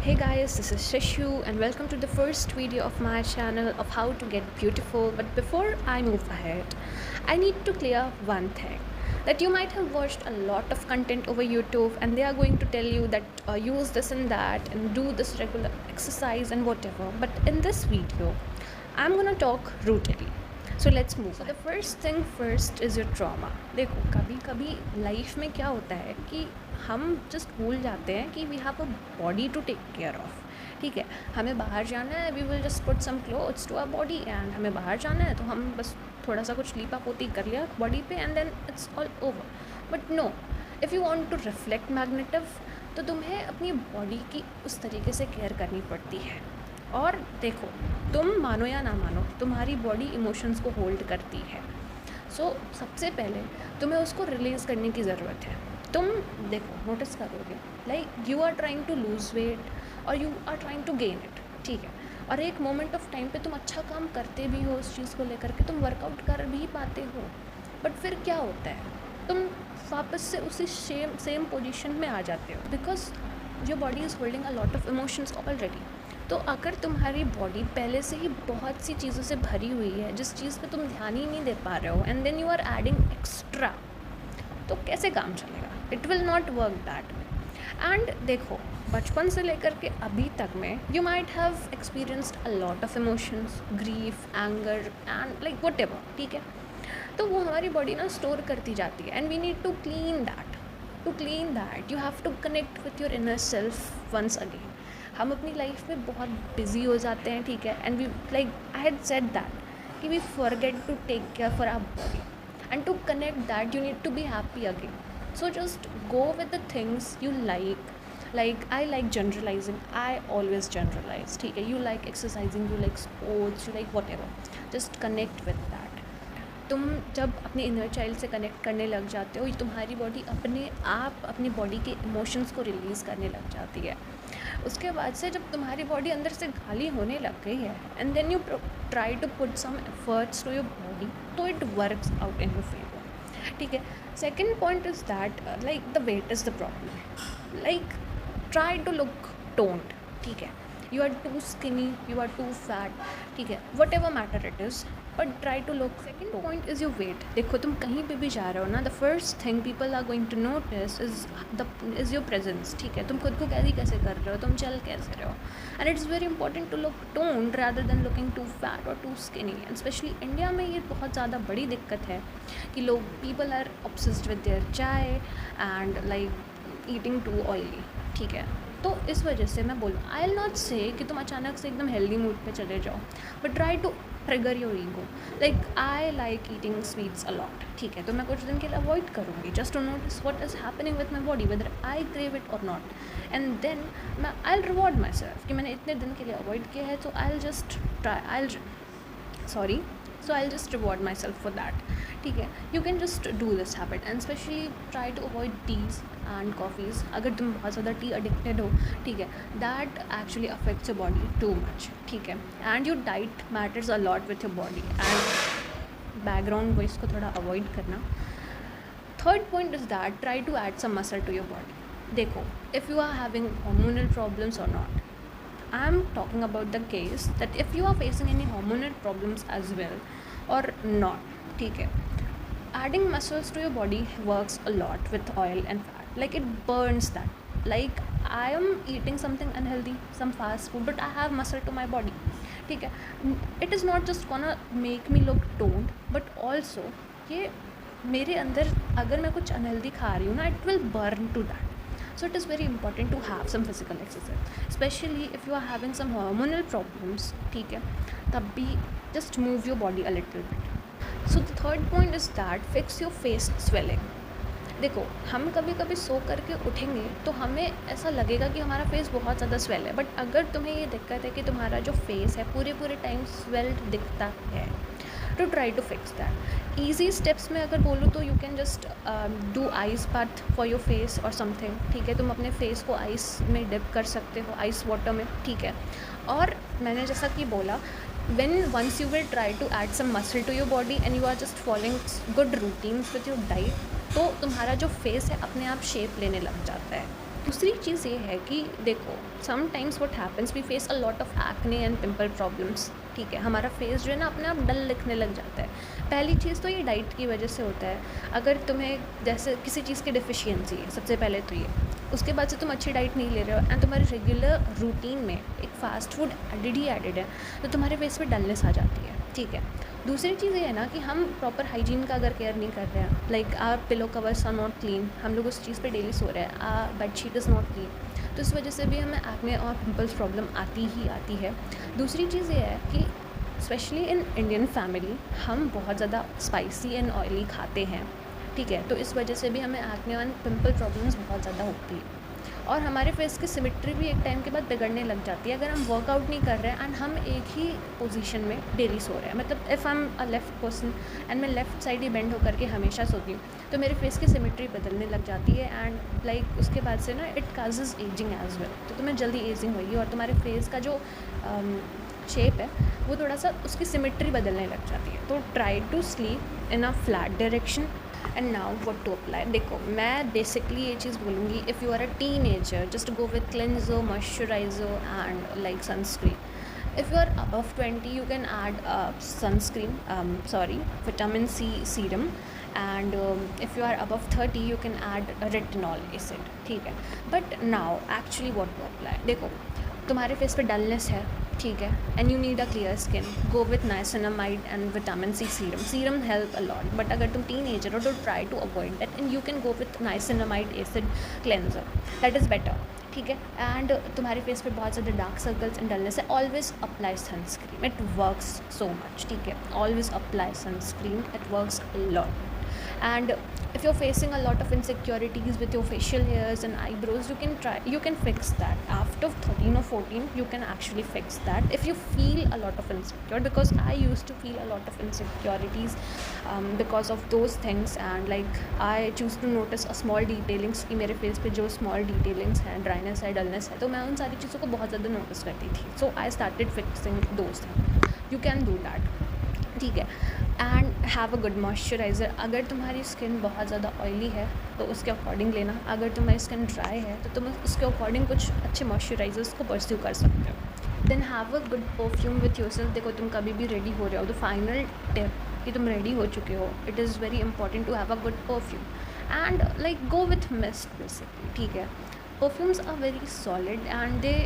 Hey guys, this is Shishu and welcome to the first video of my channel of how to get beautiful. But before I move ahead, I need to clear one thing that you might have watched a lot of content over YouTube and they are going to tell you that use this and that and do this regular exercise and whatever. But in this video, I'm gonna talk rudely. So let's move the first thing first is your trauma. देखो कभी कभी life में क्या होता है कि हम just भूल जाते हैं कि we have a body to take care of. ठीक है, हमें बाहर जाना है, we will just put some clothes to our body and हमें बाहर जाना है तो हम बस थोड़ा सा कुछ लीपा पोती कर लिया बॉडी पे and then it's all over. But no, if you want to reflect मैग्नेटिव तो तुम्हें अपनी बॉडी की उस तरीके से केयर करनी पड़ती है. और देखो, तुम मानो या ना मानो, तुम्हारी बॉडी इमोशंस को होल्ड करती है. सो सबसे पहले तुम्हें उसको रिलीज़ करने की ज़रूरत है. तुम देखो, नोटिस करोगे like you are trying to lose weight और you are trying to gain it. ठीक है, और एक मोमेंट ऑफ टाइम पे तुम अच्छा काम करते भी हो उस चीज़ को लेकर के, तुम वर्कआउट कर भी पाते हो. बट फिर क्या होता है, तुम वापस से उसी सेम पोजीशन में आ जाते हो because your body is holding a lot of emotions already. तो अगर तुम्हारी बॉडी पहले से ही बहुत सी चीज़ों से भरी हुई है जिस चीज़ पे तुम ध्यान ही नहीं दे पा रहे हो and then you are adding extra, तो कैसे काम चलेगा? It will not work that. And देखो, बचपन से लेकर के अभी तक में you might have experienced a lot of emotions, grief, anger and like whatever. ठीक है, तो वो हमारी बॉडी ना स्टोर करती जाती है and we need to clean that. To clean that you have to connect with your inner self once again. हम अपनी लाइफ में बहुत बिजी हो जाते हैं. ठीक है, and we like I had said that कि we forget to take care for our body and to connect that you need to be happy again. So just go with the things you like I like generalizing, I always generalize. ठीक है, you like exercising, you like sports, you like whatever, just connect with that. तुम जब अपने inner child से connect करने लग जाते हो, तुम्हारी बॉडी अपने आप अपनी बॉडी के इमोशंस को रिलीज़ करने लग जाती है. उसके बाद से जब तुम्हारी बॉडी अंदर से खाली होने लग गई है and then you try to put some efforts to your body, तो it works out in your favour. ठीक है, second point is that like the weight is the problem. Like try to look toned. ठीक है, you are too skinny, you are too fat. ठीक है, whatever matter it is, but try to look. Second point is your weight. देखो, तुम कहीं पे भी जा रहे हो ना, the first thing people are going to notice is your presence. ठीक है, तुम खुद को कैसे कर रहे हो, तुम चल कैसे रहे हो. And it's very important to look toned rather than looking too fat और too skinny. And specially India में ये बहुत ज़्यादा बड़ी दिक्कत है कि लोग people are obsessed with their chai and like eating too oily. ठीक है, तो इस वजह से मैं बोलूँ, आई विल नॉट से कि तुम अचानक से एकदम हेल्दी मूड पे चले जाओ, but try to trigger your ego. Like I like eating sweets a lot. ठीक है, तो मैं कुछ दिन के लिए अवॉइड करूँगी just to notice what is happening with my body, whether I crave it और नॉट. एंड देन मैं I will reward myself कि मैंने इतने दिन के लिए अवॉइड किया है, तो I will just I'll just reward myself for that. ठीक है, you can just do this habit and especially try to avoid teas and coffees. अगर तुम बहुत ज़्यादा टी addicted हो, ठीक है, that actually affects your body too much. ठीक है, and your diet matters a lot with your body and background voice को थोड़ा avoid करना. Third point is that try to add some muscle to your body. देखो, if you are having hormonal problems or not, I'm talking about the case that if you are facing any hormonal problems as well or not, ठीक है, adding muscles to your body works a lot with oil and fat. Like it burns that. Like I am eating something unhealthy, some fast food, but I have muscle to my body. ठीक है, it is not just gonna make me look toned, but also ये मेरे अंदर अगर मैं कुछ unhealthy खा रही हूँ ना, it will burn to that. So it is very important to have some physical exercise, especially if you are having some hormonal problems. ठीक है, तब भी just move your body a little bit. So the third point is that fix your face swelling. देखो, हम कभी कभी सो करके उठेंगे तो हमें ऐसा लगेगा कि हमारा फेस बहुत ज़्यादा स्वेल है, बट अगर तुम्हें ये दिक्कत है कि तुम्हारा जो फेस है पूरे टाइम स्वेल्ड दिखता है, to try to fix that. Easy steps में अगर बोलूँ तो you can just do ice bath for your face or something. ठीक है, तुम अपने फेस को आइस में डिप कर सकते हो, आइस वाटर में. ठीक है, और मैंने जैसा कि बोला, once you will try to add some muscle to your body and you are just following good routines with your diet, तो तुम्हारा जो फेस है अपने आप शेप लेने लग जाता है. दूसरी चीज़ ये है कि देखो, sometimes what happens, we face a lot of acne and pimple problems. ठीक है, हमारा फेस जो है ना अपने आप डल दिखने लग जाता है। पहली चीज़ तो ये डाइट की वजह से होता है। अगर तुम्हें जैसे किसी चीज़ की डिफिशियंसी है, सबसे पहले तो ये, उसके बाद से तुम अच्छी डाइट नहीं ले रहे हो एंड तुम्हारे रेगुलर रूटीन में एक फ़ास्ट फूड एडिड ही एडिड है, तो तुम्हारे फेस पे डलनेस आ जाती है। ठीक है, दूसरी चीज़ ये है ना कि हम प्रॉपर हाइजीन का अगर केयर नहीं कर रहे हैं, like our pillow covers are not clean, हम लोग उस चीज़ पे डेली सो रहे हैं, our bedsheet is not clean, तो इस वजह से भी हमें एक्ने और पिंपल्स प्रॉब्लम आती ही आती है। दूसरी चीज़ ये है कि स्पेशली इन इंडियन फैमिली हम बहुत ज़्यादा स्पाइसी एंड ऑयली खाते हैं। ठीक है, तो इस वजह से भी हमें एक्ने एंड पिंपल प्रॉब्लम्स बहुत ज़्यादा होती है और हमारे फेस की सिमेट्री भी एक टाइम के बाद बिगड़ने लग जाती है अगर हम वर्कआउट नहीं कर रहे हैं एंड हम एक ही पोजीशन में डेली सो रहे हैं। मतलब if I am a left person and मैं लेफ़्ट साइड ही बेंड होकर के हमेशा सोती हूँ, तो मेरे फेस की सिमेट्री बदलने लग जाती है एंड लाइक उसके बाद से ना it causes ageing as well, तो तुम्हें जल्दी एजिंग होगी और तुम्हारे फेस का जो शेप है वो थोड़ा सा उसकी सिमेट्री बदलने लग जाती है। तो try to sleep in a flat direction. And now what to apply, देखो मैं बेसिकली ये चीज़ बोलूँगी, if you are a teenager just go with cleanser, moisturiser and like sunscreen. If you are above 20, you can add sunscreen, vitamin C serum, and if you are above 30, you can add retinol acid. ठीक है, but now actually what to apply, देखो तुम्हारे face पे dullness है, ठीक है, and you need a clear skin, go with niacinamide and vitamin C serum help a lot. But अगर तुम टीनेजर हो तो try to avoid that and you can go with niacinamide acid cleanser, that is better. ठीक है, and तुम्हारे face पे बहुत ज़्यादा डार्क सर्कल्स एंड डलनेस है, always apply sunscreen, it works so much. ठीक है, always apply sunscreen, it works a lot. And if you're facing a lot of insecurities with your facial hairs and eyebrows, you can fix that after 13 or 14. You can actually fix that if you feel a lot of insecure, because I used to feel a lot of insecurities because of those things, and like I choose to notice a small detailings कि मेरे face पे जो small detailings हैं, dryness है, dullness है, तो मैं उन सारी चीज़ों को बहुत ज़्यादा notice करती थी। So I started fixing those things. You can do that. ठीक है, and have a good moisturiser. अगर तुम्हारी स्किन बहुत ज़्यादा ऑयली है तो उसके अकॉर्डिंग लेना, अगर तुम्हारी स्किन ड्राई है तो तुम उसके अकॉर्डिंग कुछ अच्छे मॉइस्चराइजर्स को परस्यू कर सकते हो। Then have a good perfume with yourself. देखो तुम कभी भी रेडी हो रहे हो, द फाइनल टिप कि तुम रेडी हो चुके हो, it is very important to have a good perfume and like go with mist basically. ठीक है, perfumes are very solid and they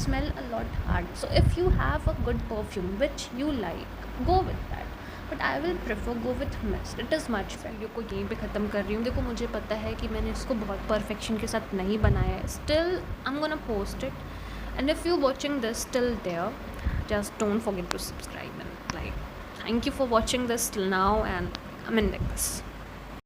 smell a lot hard, so if you have a good perfume which you like, go with that, but I will prefer go with mist, it is much better। Video को यहीं पे ख़त्म कर रही हूँ। देखो मुझे पता है कि मैंने इसको बहुत परफेक्शन के साथ नहीं बनाया है, still I am gonna post it, and if you watching this till there, just don't forget to subscribe and like, thank you for watching this till now, and I'm in this.